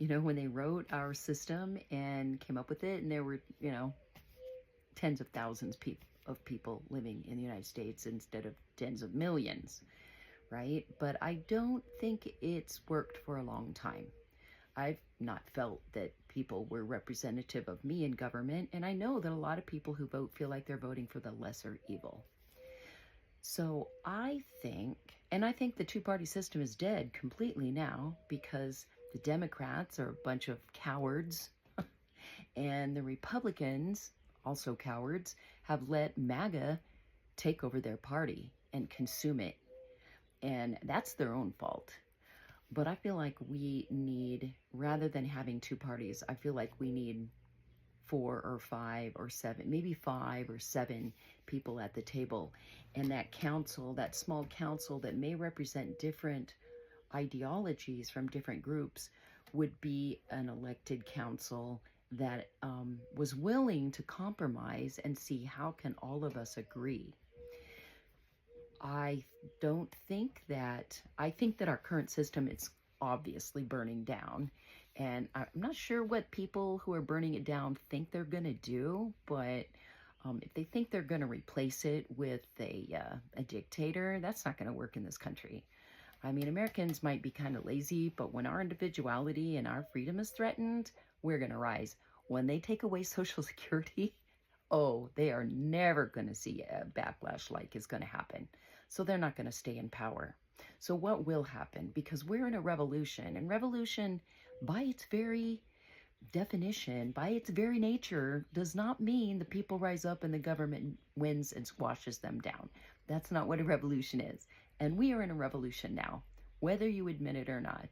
when they wrote our system and came up with it, and there were, tens of thousands of people living in the United States instead of tens of millions, right? But I don't think it's worked for a long time. I've not felt that people were representative of me in government, and I know that a lot of people who vote feel like they're voting for the lesser evil. So I think the two-party system is dead completely now because the Democrats are a bunch of cowards and the Republicans, also cowards, have let MAGA take over their party and consume it. And that's their own fault. But I feel like we need, rather than having two parties, I feel like we need 4 or 5 or 7, maybe 5 or 7 people at the table. And that council, that small council that may represent different ideologies from different groups, would be an elected council that was willing to compromise and see how can all of us agree. I think that our current system is obviously burning down, and I'm not sure what people who are burning it down think they're going to do, but if they think they're going to replace it with a dictator, that's not going to work in this country. I mean, Americans might be kind of lazy, but when our individuality and our freedom is threatened, we're going to rise. When they take away Social Security, oh, they are never going to see a backlash like is going to happen. So they're not going to stay in power. So what will happen? Because we're in a revolution, and revolution, by its very definition, by its very nature, does not mean the people rise up and the government wins and squashes them down. That's not what a revolution is. And we are in a revolution now, whether you admit it or not.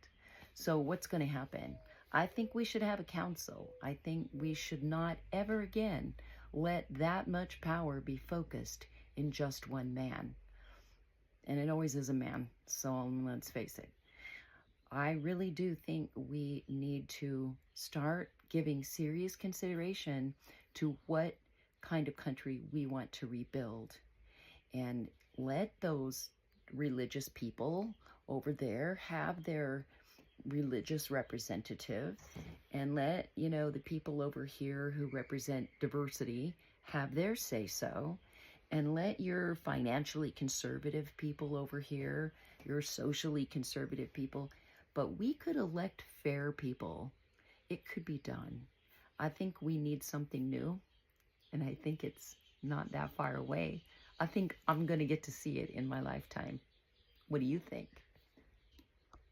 So what's going to happen? I think we should have a council. I think we should not ever again let that much power be focused in just one man. And it always is a man, so let's face it. I really do think we need to start giving serious consideration to what kind of country we want to rebuild, and let those religious people over there have their religious representative, and let, the people over here who represent diversity have their say-so, and let your financially conservative people over here, your socially conservative people, but we could elect fair people. It could be done. I think we need something new, and I think it's not that far away. I think I'm going to get to see it in my lifetime. What do you think?